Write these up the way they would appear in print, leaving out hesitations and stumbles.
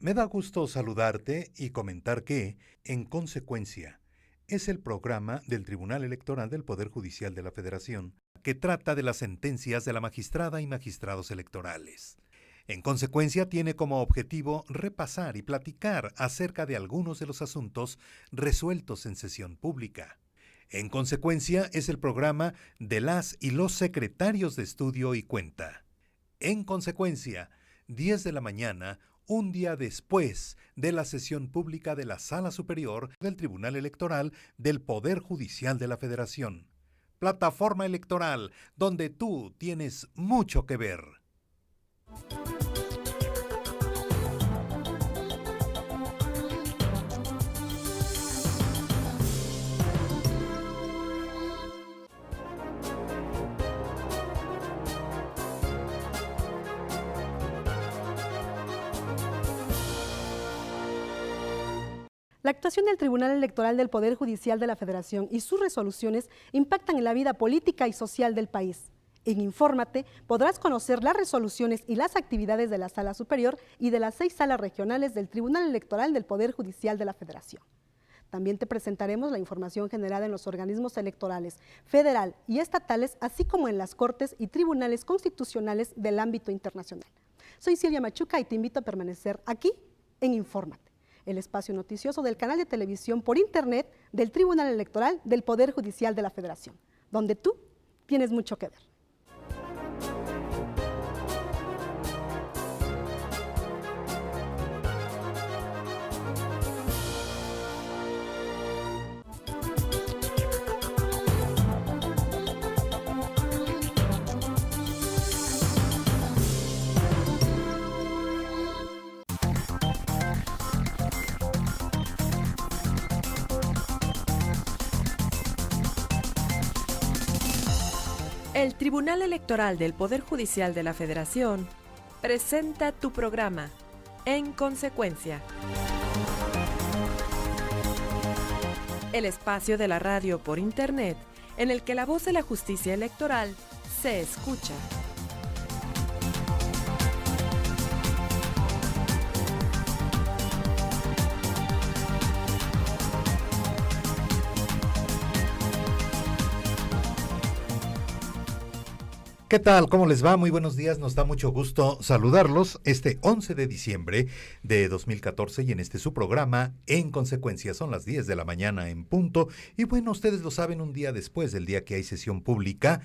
Me da gusto saludarte y comentar que, en consecuencia, es el programa del Tribunal Electoral del Poder Judicial de la Federación que trata de las sentencias de la magistrada y magistrados electorales. En consecuencia, tiene como objetivo repasar y platicar acerca de algunos de los asuntos resueltos en sesión pública. En consecuencia, es el programa de las y los secretarios de estudio y cuenta. En consecuencia, 10 de la mañana, un día después de la sesión pública de la Sala Superior del Tribunal Electoral del Poder Judicial de la Federación. Plataforma electoral, donde tú tienes mucho que ver. La actuación del Tribunal Electoral del Poder Judicial de la Federación y sus resoluciones impactan en la vida política y social del país. En Infórmate podrás conocer las resoluciones y las actividades de la Sala Superior y de las 6 salas regionales del Tribunal Electoral del Poder Judicial de la Federación. También te presentaremos la información generada en los organismos electorales federal y estatales, así como en las cortes y tribunales constitucionales del ámbito internacional. Soy Silvia Machuca y te invito a permanecer aquí en Infórmate, el espacio noticioso del canal de televisión por internet del Tribunal Electoral del Poder Judicial de la Federación, donde tú tienes mucho que ver. El Tribunal Electoral del Poder Judicial de la Federación presenta tu programa, En Consecuencia. El espacio de la radio por internet en el que la voz de la justicia electoral se escucha. ¿Qué tal? ¿Cómo les va? Muy buenos días, nos da mucho gusto saludarlos este 11 de diciembre de 2014 y en este su programa, En Consecuencia, son las 10 de la mañana en punto. Y bueno, ustedes lo saben, un día después del día que hay sesión pública,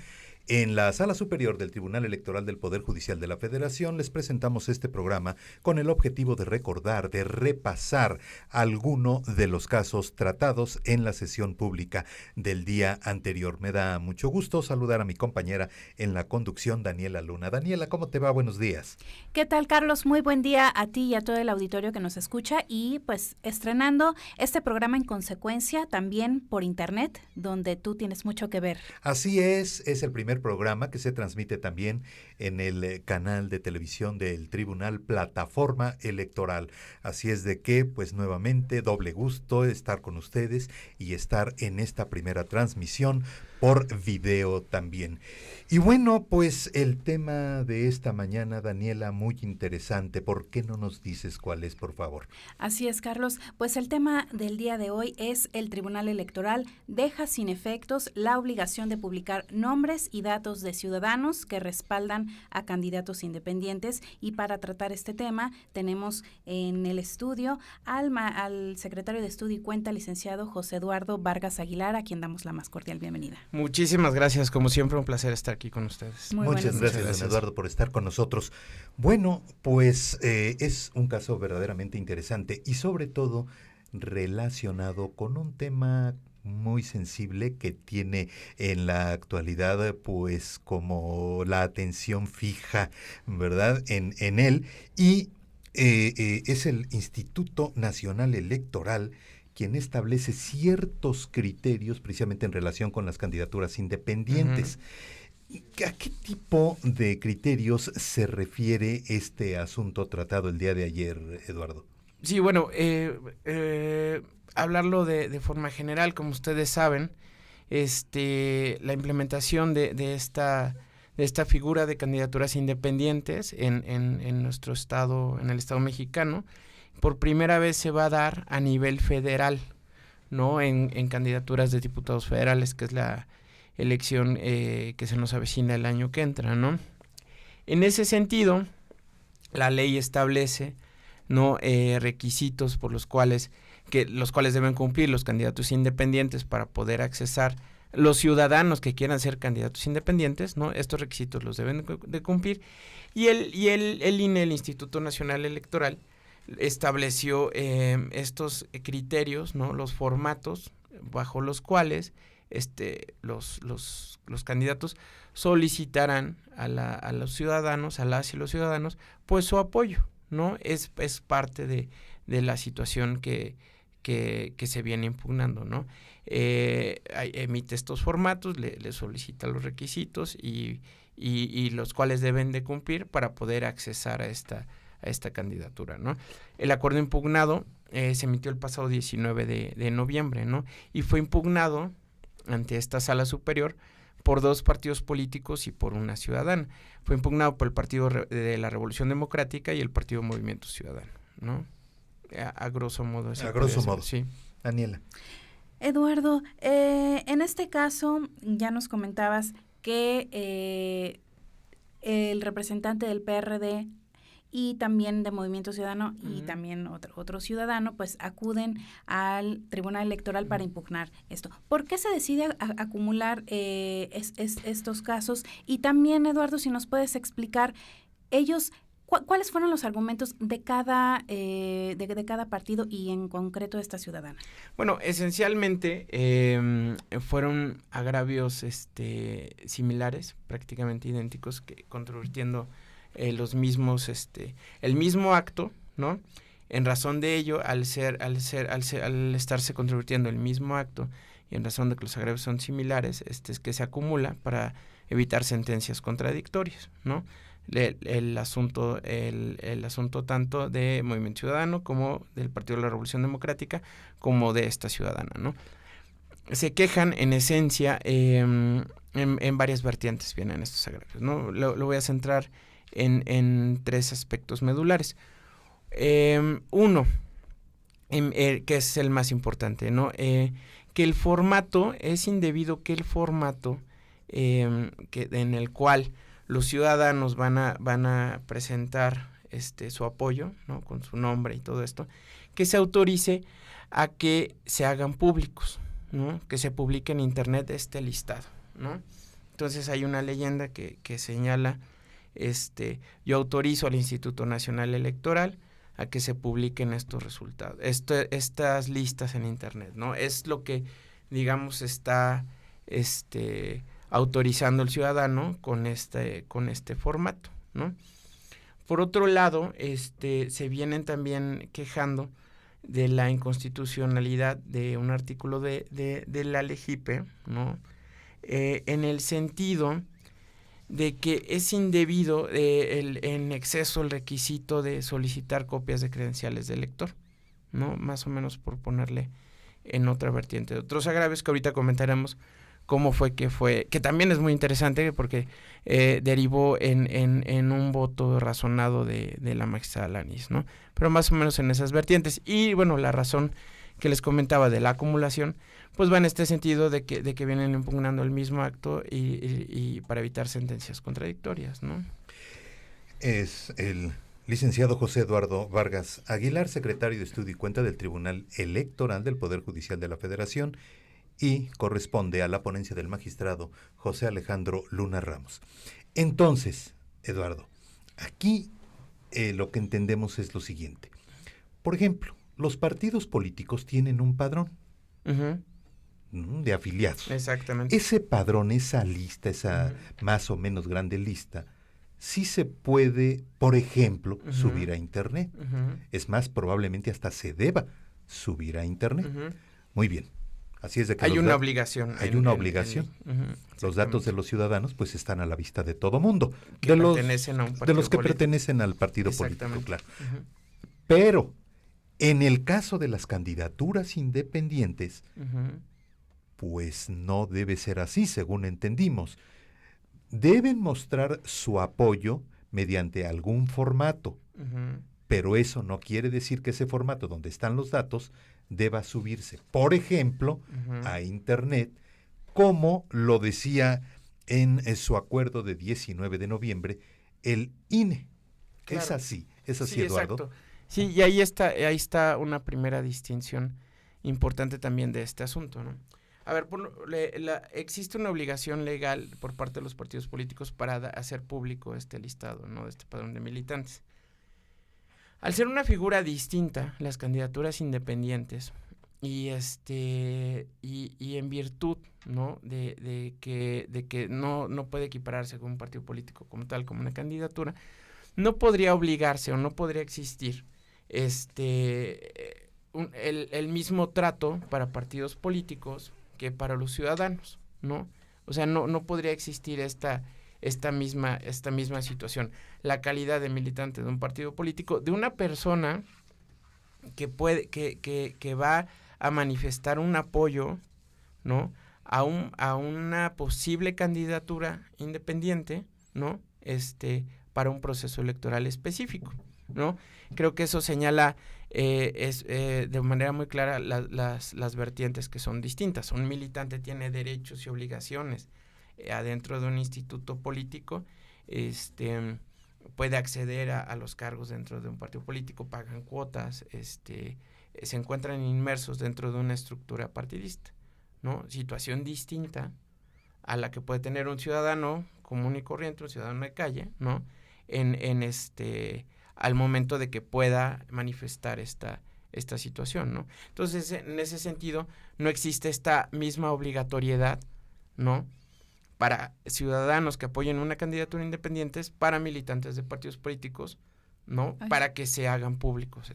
en la Sala Superior del Tribunal Electoral del Poder Judicial de la Federación les presentamos este programa con el objetivo de recordar, de repasar alguno de los casos tratados en la sesión pública del día anterior. Me da mucho gusto saludar a mi compañera en la conducción, Daniela Luna. Daniela, ¿cómo te va? Buenos días. ¿Qué tal, Carlos? Muy buen día a ti y a todo el auditorio que nos escucha y pues estrenando este programa En Consecuencia también por internet, donde tú tienes mucho que ver. Así es el primer programa que se transmite también en el canal de televisión del Tribunal Plataforma Electoral. Así es de que, pues nuevamente, doble gusto estar con ustedes y estar en esta primera transmisión por video también. Y bueno, pues el tema de esta mañana, Daniela, muy interesante. ¿Por qué no nos dices cuál es, por favor? Así es, Carlos. Pues el tema del día de hoy es el Tribunal Electoral deja sin efectos la obligación de publicar nombres y datos de ciudadanos que respaldan a candidatos independientes. Y para tratar este tema tenemos en el estudio al secretario de Estudio y Cuenta, licenciado José Eduardo Vargas Aguilar, a quien damos la más cordial bienvenida. Muchísimas gracias, como siempre un placer estar aquí con ustedes. Muchas gracias, don Eduardo, por estar con nosotros. Bueno, pues es un caso verdaderamente interesante y sobre todo relacionado con un tema muy sensible que tiene en la actualidad pues como la atención fija, ¿verdad? En él y es el Instituto Nacional Electoral quien establece ciertos criterios precisamente en relación con las candidaturas independientes. ¿A qué tipo de criterios se refiere este asunto tratado el día de ayer, Eduardo? Sí, bueno, hablarlo de forma general, como ustedes saben, la implementación de esta figura de candidaturas independientes en nuestro estado, en el estado mexicano, por primera vez se va a dar a nivel federal, ¿no? En candidaturas de diputados federales, que es la elección que se nos avecina el año que entra, ¿no? En ese sentido, la ley establece, ¿no? Requisitos por los cuales deben cumplir los candidatos independientes para poder accesar los ciudadanos que quieran ser candidatos independientes, ¿no? Estos requisitos los deben de cumplir, y el INE, el Instituto Nacional Electoral, estableció estos criterios, ¿no? Los formatos bajo los cuales los candidatos solicitarán a los ciudadanos, a las y los ciudadanos, pues su apoyo, ¿no? Es parte de la situación que se viene impugnando, ¿no? Emite estos formatos, le solicita los requisitos y los cuales deben de cumplir para poder accesar a esta candidatura, ¿no? El acuerdo impugnado se emitió el pasado 19 de noviembre, ¿no? Y fue impugnado ante esta sala superior por 2 partidos políticos y por una ciudadana. Fue impugnado por el Partido de la Revolución Democrática y el Partido Movimiento Ciudadano, ¿no? A grosso modo. A grosso modo. Sí. Daniela. Eduardo, en este caso ya nos comentabas que el representante del PRD y también de Movimiento Ciudadano y también otro ciudadano, pues acuden al Tribunal Electoral para impugnar esto. ¿Por qué se decide acumular estos casos? Y también, Eduardo, si nos puedes explicar, ellos, ¿cuáles fueron los argumentos de cada partido y en concreto de esta ciudadana? Bueno, esencialmente fueron agravios similares, prácticamente idénticos, que controvirtiendo el mismo acto, ¿no? En razón de ello, al estarse controvirtiendo el mismo acto y en razón de que los agravios son similares, es que se acumula para evitar sentencias contradictorias, ¿no? El asunto tanto de Movimiento Ciudadano como del Partido de la Revolución Democrática como de esta ciudadana, ¿no? Se quejan en esencia en varias vertientes, vienen estos agravios, ¿no? Lo voy a centrar en 3 aspectos medulares. Uno, que es el más importante, ¿no? Que el formato es indebido, que el formato en el cual los ciudadanos van a presentar su apoyo, ¿no? Con su nombre y todo esto, que se autorice a que se hagan públicos, ¿no? Que se publique en internet este listado, ¿no? Entonces hay una leyenda que señala, yo autorizo al Instituto Nacional Electoral a que se publiquen estos resultados, estas listas en internet, ¿no? Es lo que, digamos, está autorizando el ciudadano con este formato, ¿no? Por otro lado, se vienen también quejando de la inconstitucionalidad de un artículo de la LEGIPE, ¿no? En el sentido de que es indebido en exceso el requisito de solicitar copias de credenciales del elector, ¿no? Más o menos por ponerle en otra vertiente. De otros agravios que ahorita comentaremos cómo fue, que también es muy interesante porque derivó en un voto razonado de la magistrada Lanis, ¿no? Pero más o menos en esas vertientes. Y bueno, la razón que les comentaba de la acumulación, pues va en este sentido de que vienen impugnando el mismo acto y para evitar sentencias contradictorias, ¿no? Es el licenciado José Eduardo Vargas Aguilar, secretario de Estudio y Cuenta del Tribunal Electoral del Poder Judicial de la Federación, y corresponde a la ponencia del magistrado José Alejandro Luna Ramos. Entonces, Eduardo, aquí lo que entendemos es lo siguiente. Por ejemplo, los partidos políticos tienen un padrón de afiliados. Exactamente. Ese padrón, esa lista, esa más o menos grande lista, sí se puede, por ejemplo, subir a internet. Es más, probablemente hasta se deba subir a internet. Muy bien. Así es de que hay una obligación. Hay una obligación. Los datos de los ciudadanos pues están a la vista de todo mundo. Que pertenecen a un partido de los que político. Pertenecen al partido político, claro. Pero en el caso de las candidaturas independientes, pues no debe ser así, según entendimos. Deben mostrar su apoyo mediante algún formato. pero eso no quiere decir que ese formato donde están los datos deba subirse, por ejemplo, a Internet, como lo decía en su acuerdo de 19 de noviembre el INE. Claro. Es así Sí, Eduardo. exacto. Sí, y ahí está una primera distinción importante también de este asunto, ¿no? A ver, existe una obligación legal por parte de los partidos políticos para hacer público este listado, ¿no? De este padrón de militantes. Al ser una figura distinta, las candidaturas independientes, y en virtud, ¿no? de que no puede equipararse con un partido político como tal, como una candidatura, no podría obligarse o no podría existir el mismo trato para partidos políticos que para los ciudadanos, ¿no? O sea, no podría existir esta misma situación. La calidad de militante de un partido político, de una persona que va a manifestar un apoyo, ¿no? a una posible candidatura independiente, ¿no? Para un proceso electoral específico, ¿no? Creo que eso señala de manera muy clara las vertientes que son distintas. Un militante tiene derechos y obligaciones adentro de un instituto político, puede acceder a los cargos dentro de un partido político, pagan cuotas, se encuentran inmersos dentro de una estructura partidista, ¿no? Situación distinta a la que puede tener un ciudadano común y corriente, un ciudadano de calle, ¿no? Al momento de que pueda manifestar esta situación, ¿no? Entonces, en ese sentido, no existe esta misma obligatoriedad, ¿no? Para ciudadanos que apoyen una candidatura independiente, para militantes de partidos políticos, ¿no? Ay. Para que se hagan públicos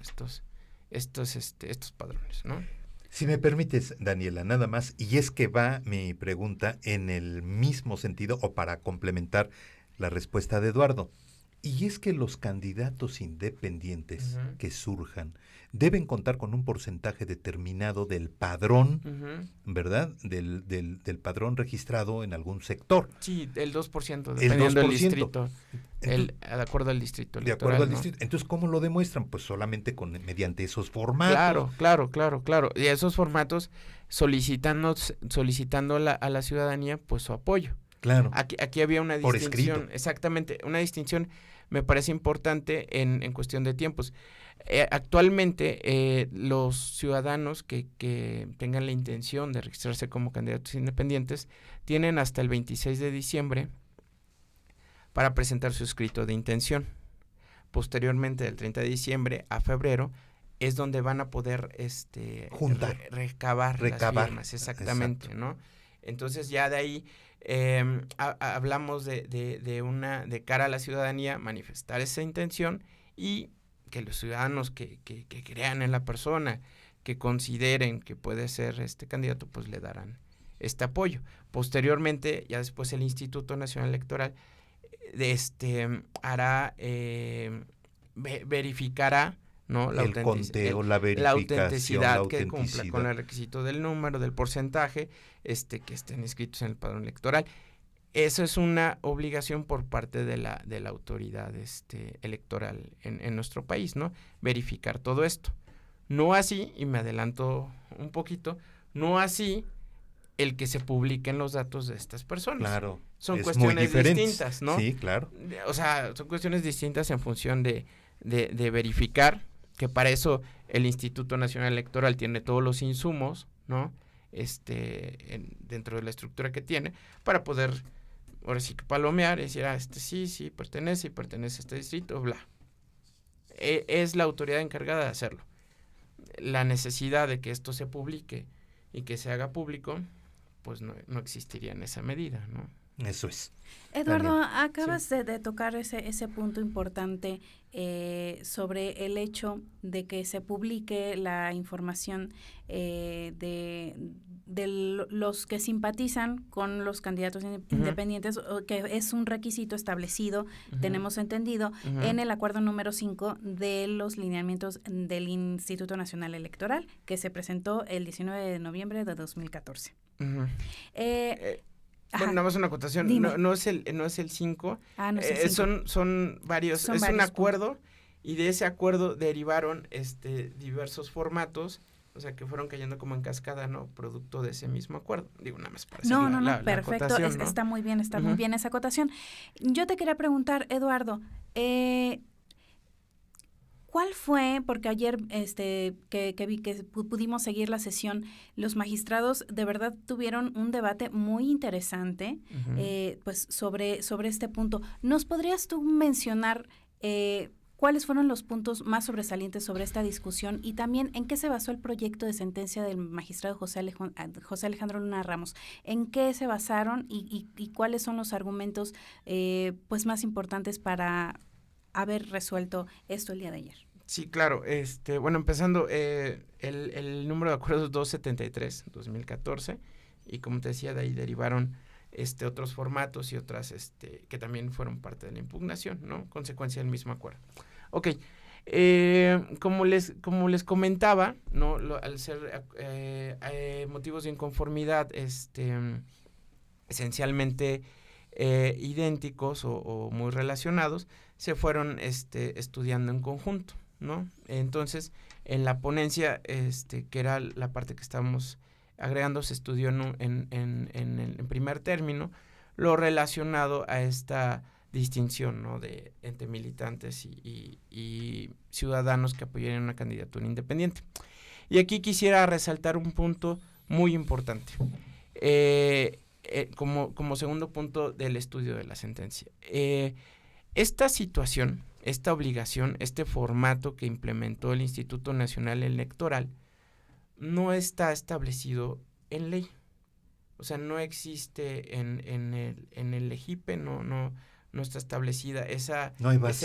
estos padrones, ¿no? Si me permites, Daniela, nada más, y es que va mi pregunta en el mismo sentido o para complementar la respuesta de Eduardo. Y es que los candidatos independientes que surjan deben contar con un porcentaje determinado del padrón, ¿verdad? Del padrón registrado en algún sector. Sí, el 2%, dependiendo del distrito. De acuerdo al distrito electoral. De acuerdo al ¿no? distrito. Entonces, ¿cómo lo demuestran? Pues solamente mediante esos formatos. Claro. Y esos formatos solicitando a la ciudadanía pues su apoyo. Claro. Aquí había una Por distinción. escrito. Exactamente, una distinción me parece importante en cuestión de tiempos. Actualmente los ciudadanos que tengan la intención de registrarse como candidatos independientes tienen hasta el 26 de diciembre para presentar su escrito de intención. Posteriormente, del 30 de diciembre a febrero, es donde van a poder juntar, recabar las firmas, exactamente, exacto. ¿No? Entonces ya de ahí hablamos de cara a la ciudadanía manifestar esa intención y que los ciudadanos que crean en la persona, que consideren que puede ser candidato, pues le darán este apoyo. Posteriormente, ya después el Instituto Nacional Electoral hará, verificará, ¿no? El conteo, la verificación, autenticidad que cumpla con el requisito del número, del porcentaje, que estén inscritos en el padrón electoral. Eso es una obligación por parte de la autoridad electoral en nuestro país, ¿no? Verificar todo esto. No así, y me adelanto un poquito, no así el que se publiquen los datos de estas personas. Claro. Son cuestiones distintas, ¿no? Sí, claro. O sea, son cuestiones distintas en función de verificar, que para eso el Instituto Nacional Electoral tiene todos los insumos, ¿no? Dentro de la estructura que tiene, para poder, ahora sí que palomear y decir, sí, pertenece a este distrito, bla. Es la autoridad encargada de hacerlo. La necesidad de que esto se publique y que se haga público, pues no existiría en esa medida, ¿no? Eso es. Eduardo, Daniel. acabas de tocar ese punto importante sobre el hecho de que se publique la información de los que simpatizan con los candidatos independientes, que es un requisito establecido, tenemos entendido, en el acuerdo número 5 de los lineamientos del Instituto Nacional Electoral, que se presentó el 19 de noviembre de 2014. Bueno, nada más una acotación, no es el 5, no es el 5. son varios, es un acuerdo y de ese acuerdo derivaron diversos formatos, o sea, que fueron cayendo como en cascada, ¿no? Producto de ese mismo acuerdo. Digo, nada más para hacer la perfecto, acotación, ¿no? Está muy bien, muy bien esa acotación. Yo te quería preguntar, Eduardo, ¿cuál fue, porque ayer que vi que pudimos seguir la sesión, los magistrados de verdad tuvieron un debate muy interesante pues sobre este punto? ¿Nos podrías tú mencionar cuáles fueron los puntos más sobresalientes sobre esta discusión y también en qué se basó el proyecto de sentencia del magistrado José Alejandro Luna Ramos? ¿En qué se basaron y cuáles son los argumentos pues más importantes para haber resuelto esto el día de ayer? Sí, claro. Bueno, empezando, el número de acuerdos 273, 2014, y como te decía, de ahí derivaron otros formatos y otras que también fueron parte de la impugnación, ¿no? Consecuencia del mismo acuerdo. Ok, como les comentaba, ¿no? Al ser motivos de inconformidad esencialmente idénticos o muy relacionados, se fueron estudiando en conjunto, ¿no? Entonces, en la ponencia, que era la parte que estábamos agregando, se estudió en primer término lo relacionado a esta distinción, ¿no? Entre militantes y ciudadanos que apoyarían una candidatura independiente. Y aquí quisiera resaltar un punto muy importante, como segundo punto del estudio de la sentencia. Esta situación, esta obligación, este formato que implementó el Instituto Nacional Electoral no está establecido en ley. O sea, no existe en el EGIPE, no está establecida ese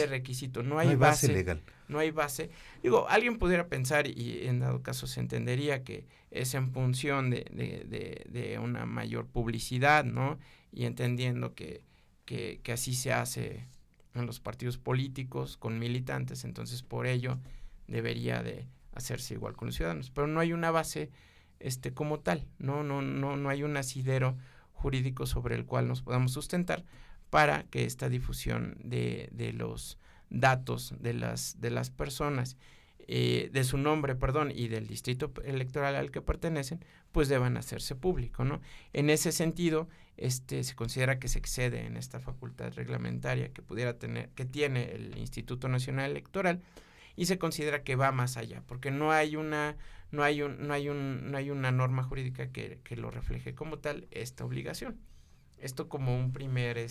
requisito. No hay base legal. No hay base. Digo, alguien pudiera pensar, y en dado caso se entendería, que es en función de una mayor publicidad, ¿no? Y entendiendo que así se hace en los partidos políticos con militantes, entonces por ello debería de hacerse igual con los ciudadanos. Pero no hay una base como tal, no hay un asidero jurídico sobre el cual nos podamos sustentar para que esta difusión de los datos de las personas, de su nombre, y del distrito electoral al que pertenecen, pues deban hacerse público, ¿no? En ese sentido, se considera que se excede en esta facultad reglamentaria que tiene el Instituto Nacional Electoral, y se considera que va más allá, porque no hay una norma jurídica que lo refleje como tal esta obligación. Esto como un primer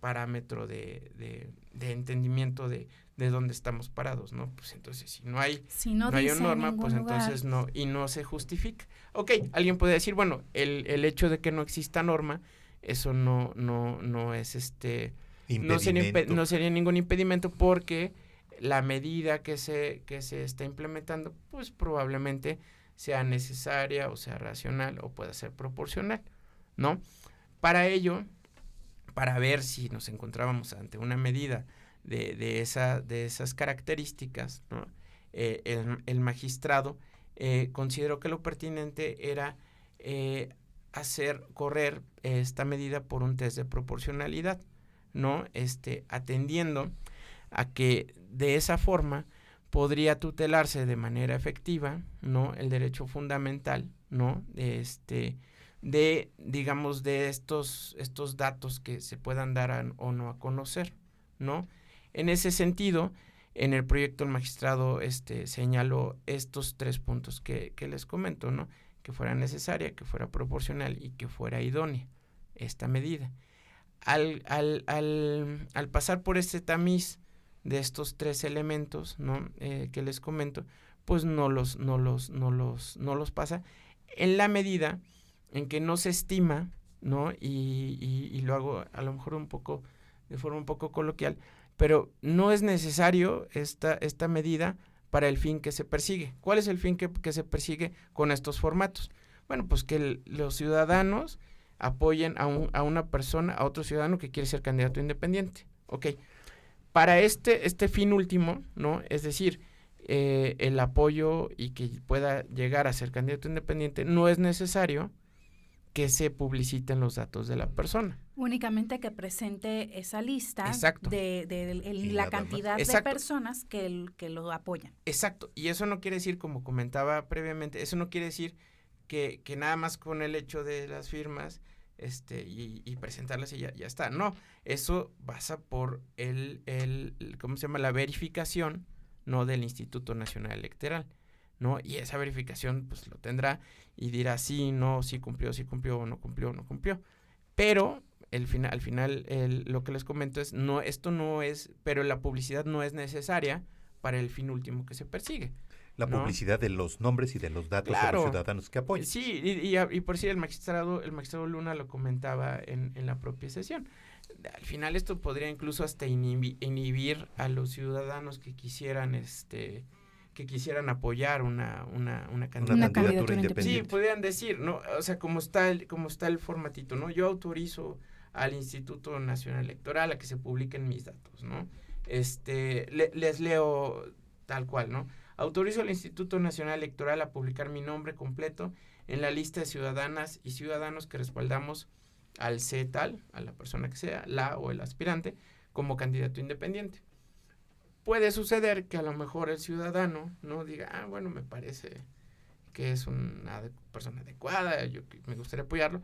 parámetro de entendimiento de dónde estamos parados, ¿no? Pues entonces, si no hay una norma, pues entonces no, y no se justifica. Ok, alguien puede decir, bueno, el hecho de que no exista norma, eso no es no sería ningún impedimento, porque la medida que se está implementando, pues probablemente sea necesaria o sea racional o pueda ser proporcional, ¿no? Para ello, para ver si nos encontrábamos ante una medida de esas características, ¿no? El magistrado consideró que lo pertinente era hacer correr esta medida por un test de proporcionalidad, ¿no? Atendiendo a que de esa forma podría tutelarse de manera efectiva, ¿no? El derecho fundamental, ¿no? Digamos, de estos datos que se puedan dar o no a conocer, ¿no? En ese sentido, en el proyecto el magistrado señaló estos 3 puntos que les comento, ¿no? Que fuera necesaria, que fuera proporcional y que fuera idónea esta medida. Al pasar por este tamiz de estos 3 elementos, ¿no? Que les comento, pues no los pasa, en la medida en que no se estima, ¿no? Y lo hago a lo mejor de forma un poco coloquial, pero no es necesario esta medida para el fin que se persigue. ¿Cuál es el fin que se persigue con estos formatos? Bueno, pues que los ciudadanos apoyen a una persona, a otro ciudadano que quiere ser candidato independiente. Ok. Para este fin último, ¿no? Es decir, el apoyo y que pueda llegar a ser candidato independiente, no es necesario que se publiciten los datos de la persona. Únicamente que presente esa lista Exacto. de la cantidad de personas que lo apoyan. Exacto, y eso no quiere decir, como comentaba previamente, eso no quiere decir que nada más con el hecho de las firmas y presentarlas y ya está. No, eso pasa por ¿cómo se llama? La verificación, ¿no? Del Instituto Nacional Electoral, ¿no? Y esa verificación pues lo tendrá y dirá sí, no, sí cumplió o no cumplió. Pero al final lo que les comento es, pero la publicidad no es necesaria para el fin último que se persigue. La publicidad de los nombres y de los datos de los ciudadanos que apoyan. Sí, y por si el magistrado Luna lo comentaba en la propia sesión. Al final esto podría incluso hasta inhibir a los ciudadanos que quisieran apoyar una candidatura independiente. Sí, podrían decir, ¿no? O sea, como está el formatito, ¿no? Yo autorizo al Instituto Nacional Electoral a que se publiquen mis datos, ¿no? Les leo tal cual, ¿no? Autorizo al Instituto Nacional Electoral a publicar mi nombre completo en la lista de ciudadanas y ciudadanos que respaldamos al tal, a la persona que sea, la o el aspirante, como candidato independiente. Puede suceder que a lo mejor el ciudadano no diga, bueno, me parece que es una persona adecuada, me gustaría apoyarlo,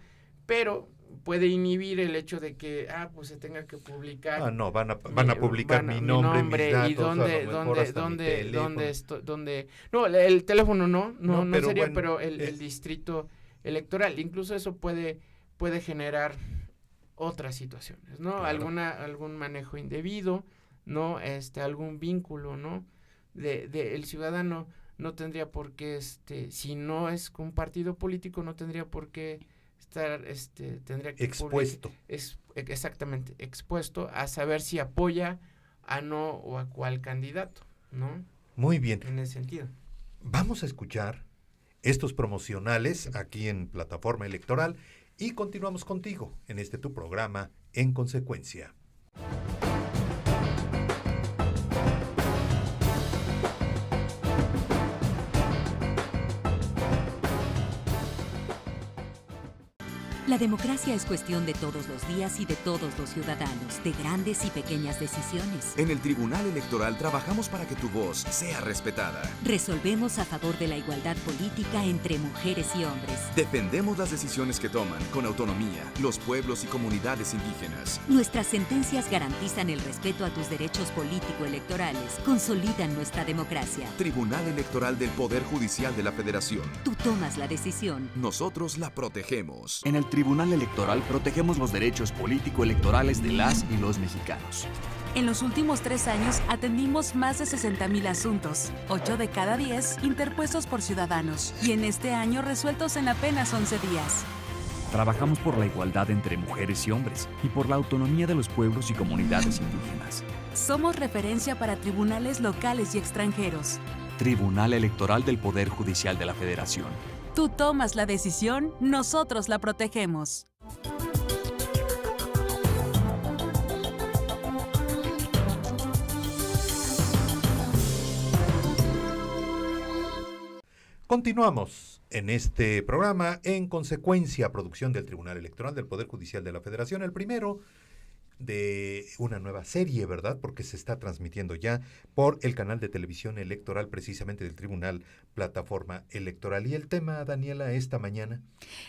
pero puede inhibir el hecho de que pues se tenga que publicar. No, van a publicar mi nombre, mis datos, y dónde no, el teléfono no sería, bueno, pero el distrito electoral, incluso eso puede generar otras situaciones, ¿no? Claro. Algún manejo indebido, ¿no? Algún vínculo, ¿no? El ciudadano no tendría por qué, si no es un partido político, no tendría por qué estar, tendría que expuesto. Exactamente, expuesto a saber si apoya a no o a cuál candidato, ¿no? Muy bien. En ese sentido. Vamos a escuchar estos promocionales aquí en Plataforma Electoral y continuamos contigo en tu programa En Consecuencia. La democracia es cuestión de todos los días y de todos los ciudadanos, de grandes y pequeñas decisiones. En el Tribunal Electoral trabajamos para que tu voz sea respetada. Resolvemos a favor de la igualdad política entre mujeres y hombres. Defendemos las decisiones que toman con autonomía los pueblos y comunidades indígenas. Nuestras sentencias garantizan el respeto a tus derechos político-electorales, consolidan nuestra democracia. Tribunal Electoral del Poder Judicial de la Federación. Tú tomas la decisión. Nosotros la protegemos. En el Tribunal Electoral protegemos los derechos político-electorales de las y los mexicanos. En los últimos 3 años atendimos más de 60,000 asuntos, 8 de cada 10 interpuestos por ciudadanos, y en este año resueltos en apenas 11 días. Trabajamos por la igualdad entre mujeres y hombres y por la autonomía de los pueblos y comunidades indígenas. Somos referencia para tribunales locales y extranjeros. Tribunal Electoral del Poder Judicial de la Federación. Tú tomas la decisión, nosotros la protegemos. Continuamos en este programa En Consecuencia, producción del Tribunal Electoral del Poder Judicial de la Federación, el primero de una nueva serie, ¿verdad? Porque se está transmitiendo ya por el canal de televisión electoral precisamente del Tribunal Plataforma Electoral. ¿Y el tema, Daniela, esta mañana?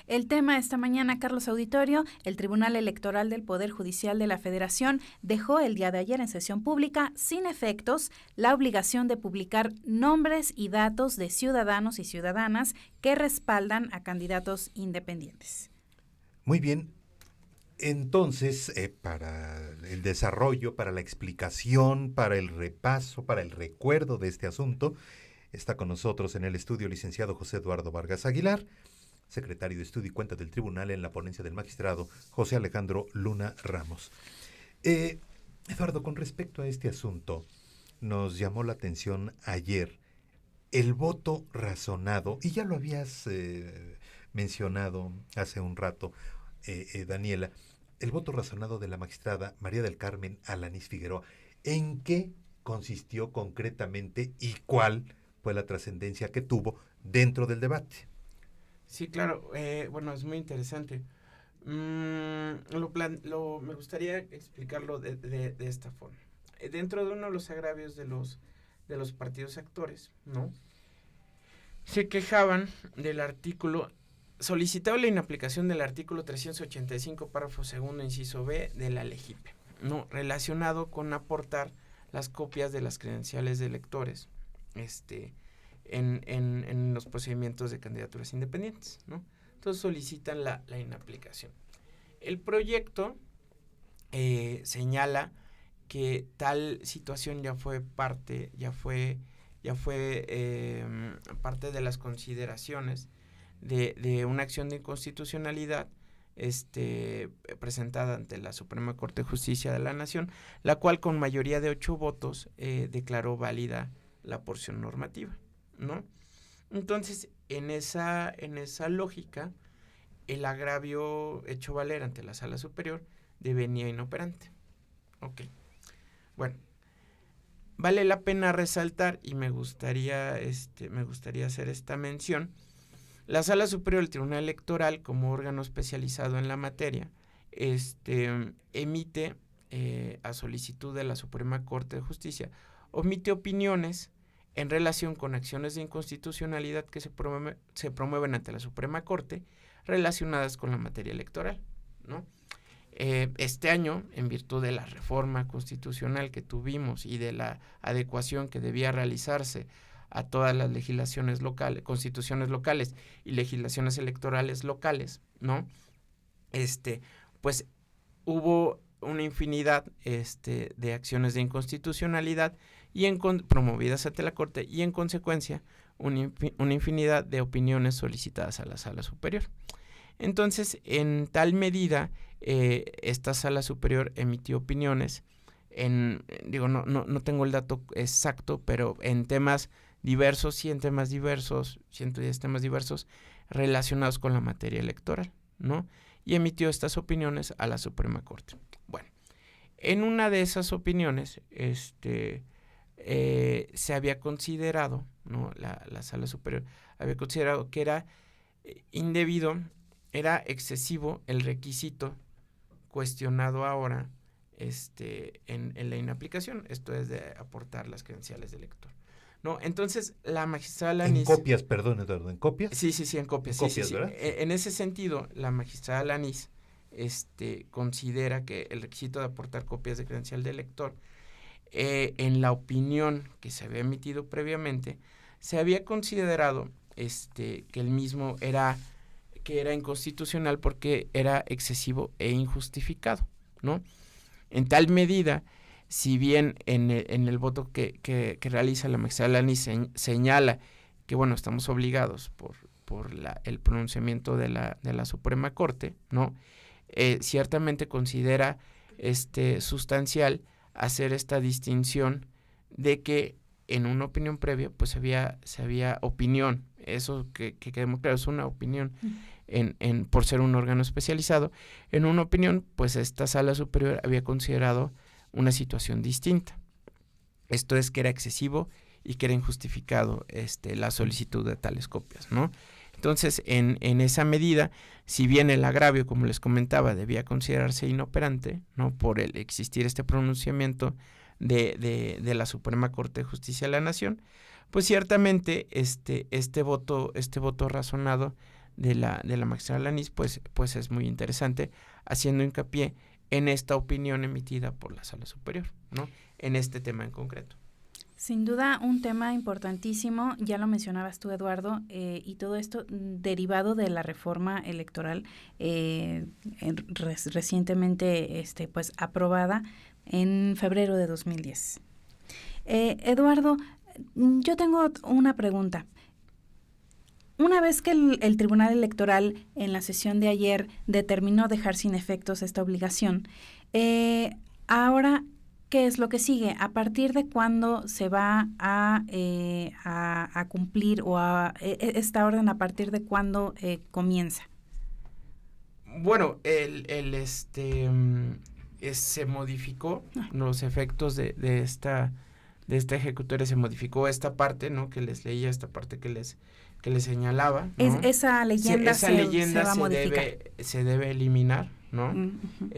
El tema esta mañana, Carlos Auditorio, el Tribunal Electoral del Poder Judicial de la Federación dejó el día de ayer en sesión pública sin efectos la obligación de publicar nombres y datos de ciudadanos y ciudadanas que respaldan a candidatos independientes. Muy bien. Entonces, para el desarrollo, para la explicación, para el repaso, para el recuerdo de este asunto, está con nosotros en el estudio el licenciado José Eduardo Vargas Aguilar, secretario de Estudio y Cuenta del Tribunal, en la ponencia del magistrado José Alejandro Luna Ramos. Eduardo, con respecto a este asunto, nos llamó la atención ayer el voto razonado, y ya lo habías mencionado hace un rato, Daniela, el voto razonado de la magistrada María del Carmen Alanís Figueroa. ¿En qué consistió concretamente y cuál fue la trascendencia que tuvo dentro del debate? Sí, claro. Bueno, es muy interesante. Me gustaría explicarlo de esta forma. Dentro de uno de los agravios de los partidos actores, ¿no? Se quejaban del artículo, solicitaba la inaplicación del artículo 385, párrafo segundo, inciso B, de la LEGIPE, ¿no? Relacionado con aportar las copias de las credenciales de electores, en los procedimientos de candidaturas independientes, ¿no? Entonces solicitan la inaplicación. El proyecto señala que tal situación ya fue parte de las consideraciones de una acción de inconstitucionalidad presentada ante la Suprema Corte de Justicia de la Nación, la cual con mayoría de 8 votos declaró válida la porción normativa, ¿no? Entonces, en esa lógica, el agravio hecho valer ante la Sala Superior devenía inoperante. Ok. Bueno, vale la pena resaltar, y me gustaría hacer esta mención. La Sala Superior del Tribunal Electoral, como órgano especializado en la materia, emite, a solicitud de la Suprema Corte de Justicia, omite opiniones en relación con acciones de inconstitucionalidad que se promueven ante la Suprema Corte relacionadas con la materia electoral, ¿no? Este año, en virtud de la reforma constitucional que tuvimos y de la adecuación que debía realizarse a todas las legislaciones locales, constituciones locales y legislaciones electorales locales, ¿no? Pues hubo una infinidad de acciones de inconstitucionalidad promovidas ante la Corte, y en consecuencia una infinidad de opiniones solicitadas a la Sala Superior. Entonces, en tal medida, esta Sala Superior emitió opiniones no tengo el dato exacto, pero en temas diversos, 110 temas diversos relacionados con la materia electoral, ¿no? Y emitió estas opiniones a la Suprema Corte. Bueno, en una de esas opiniones, se había considerado, ¿no? La Sala Superior había considerado que era indebido, era excesivo el requisito cuestionado ahora en la inaplicación, esto es de aportar las credenciales del elector, ¿no? Entonces, la magistrada Lanís... ¿En copias, perdón, Eduardo, en copias? Sí, en copias. Sí. ¿Verdad? En ese sentido, la magistrada Lanís considera que el requisito de aportar copias de credencial del elector, en la opinión que se había emitido previamente, se había considerado que el mismo era inconstitucional porque era excesivo e injustificado, ¿no? En tal medida, si bien en el voto que realiza la magistrada Lanís señala que, bueno, estamos obligados por el pronunciamiento de la Suprema Corte, ¿no? Ciertamente considera sustancial hacer esta distinción de que en una opinión previa pues se había opinión, eso que quedemos claro, es una opinión por ser un órgano especializado. En una opinión pues esta Sala Superior había considerado una situación distinta, esto es que era excesivo y que era injustificado la solicitud de tales copias, ¿no? Entonces, en esa medida, si bien el agravio, como les comentaba, debía considerarse inoperante, ¿no? Por el existir este pronunciamiento de la Suprema Corte de Justicia de la Nación, pues ciertamente este voto razonado de la magistrada Lanís, pues es muy interesante, haciendo hincapié en esta opinión emitida por la Sala Superior, ¿no? En este tema en concreto. Sin duda un tema importantísimo, ya lo mencionabas tú, Eduardo, y todo esto derivado de la reforma electoral recientemente pues aprobada en febrero de 2010. Eduardo, yo tengo una pregunta. Una vez que el Tribunal Electoral en la sesión de ayer determinó dejar sin efectos esta obligación, ahora, ¿qué es lo que sigue? ¿A partir de cuándo se va a cumplir o esta orden, a partir de cuándo comienza? Bueno, se modificó los efectos de esta ejecutoria, se modificó esta parte, ¿no? Que les leía, esta parte que les que le señalaba, ¿no? Esa leyenda, esa se leyenda va a modificar. se debe eliminar, ¿no? Uh-huh.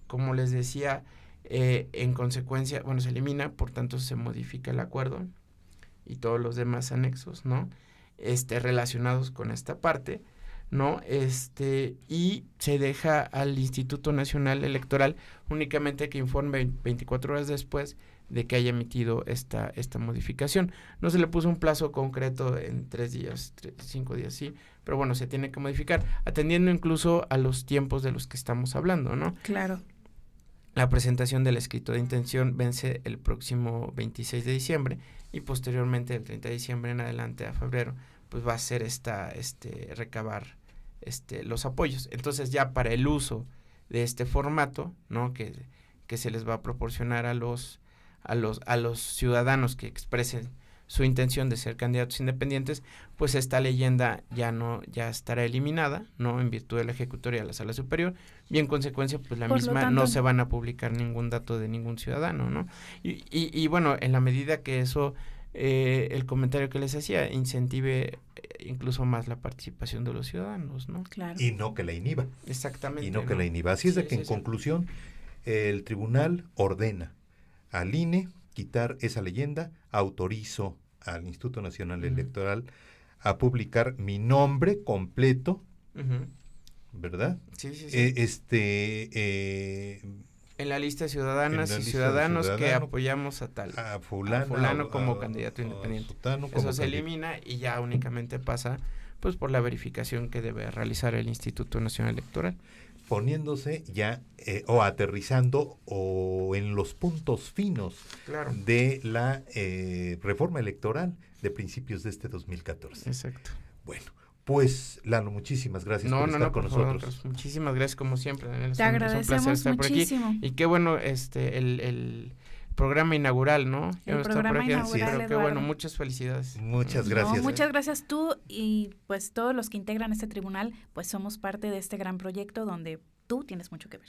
Como les decía, en consecuencia, se elimina, por tanto se modifica el acuerdo y todos los demás anexos, ¿no? Relacionados con esta parte, ¿no? Y se deja al Instituto Nacional Electoral únicamente que informe 24 horas después de que haya emitido esta modificación. No se le puso un plazo concreto en 3 días, 5 días, sí, pero bueno, se tiene que modificar, atendiendo incluso a los tiempos de los que estamos hablando, ¿no? Claro. La presentación del escrito de intención vence el próximo 26 de diciembre y posteriormente del 30 de diciembre en adelante a febrero, pues va a ser recabar los apoyos. Entonces ya para el uso de este formato, ¿no? Que se les va a proporcionar a los ciudadanos que expresen su intención de ser candidatos independientes, pues esta leyenda ya estará eliminada, ¿no? En virtud de la ejecutoria de la Sala Superior, y en consecuencia, pues la misma no se van a publicar ningún dato de ningún ciudadano, ¿no? Y bueno, en la medida que eso, el comentario que les hacía, incentive incluso más la participación de los ciudadanos, ¿no? Claro. Y no que la inhiba. Exactamente. Y no que la inhiba. Así es de que en conclusión, el tribunal ordena al INE quitar esa leyenda, autorizo al Instituto Nacional Electoral a publicar mi nombre completo, ¿verdad? Sí. En la lista de ciudadanas y ciudadanos que apoyamos a fulano como candidato independiente. Eso se elimina y ya únicamente pasa pues por la verificación que debe realizar el Instituto Nacional Electoral. Poniéndose ya o aterrizando o en los puntos finos de la reforma electoral de principios de 2014. Exacto. Bueno, pues Lalo, muchísimas gracias por estar con nosotros. Muchísimas gracias como siempre, Daniel. Te agradecemos un placer estar muchísimo. Por aquí. Y qué bueno el programa inaugural, ¿no? El programa inaugural, pero qué bueno, muchas felicidades. Muchas gracias. Muchas gracias tú y pues todos los que integran este tribunal, pues somos parte de este gran proyecto donde tú tienes mucho que ver.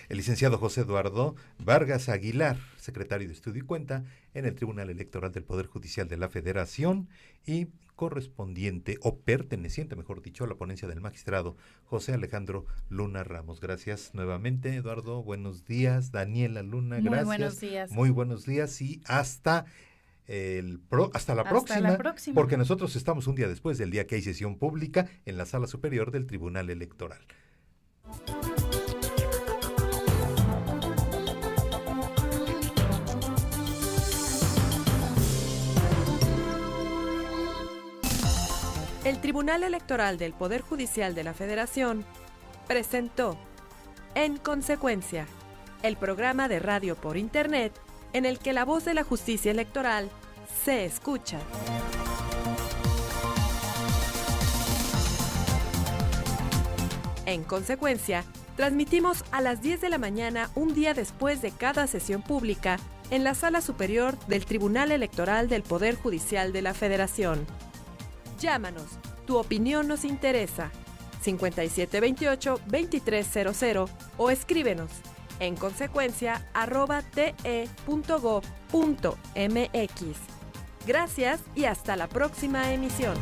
El licenciado José Eduardo Vargas Aguilar, secretario de Estudio y Cuenta en el Tribunal Electoral del Poder Judicial de la Federación y correspondiente o perteneciente, mejor dicho, a la ponencia del magistrado José Alejandro Luna Ramos. Gracias nuevamente, Eduardo. Buenos días. Daniela Luna, gracias. Muy buenos días. Muy buenos días y hasta la próxima, porque nosotros estamos un día después del día que hay sesión pública en la Sala Superior del Tribunal Electoral. El Tribunal Electoral del Poder Judicial de la Federación presentó, en consecuencia, el programa de radio por Internet en el que la voz de la justicia electoral se escucha. En consecuencia, transmitimos a las 10 de la mañana un día después de cada sesión pública en la Sala Superior del Tribunal Electoral del Poder Judicial de la Federación. Llámanos, tu opinión nos interesa, 5728-2300 o escríbenos en consecuencia @te.gov.mx. Gracias y hasta la próxima emisión.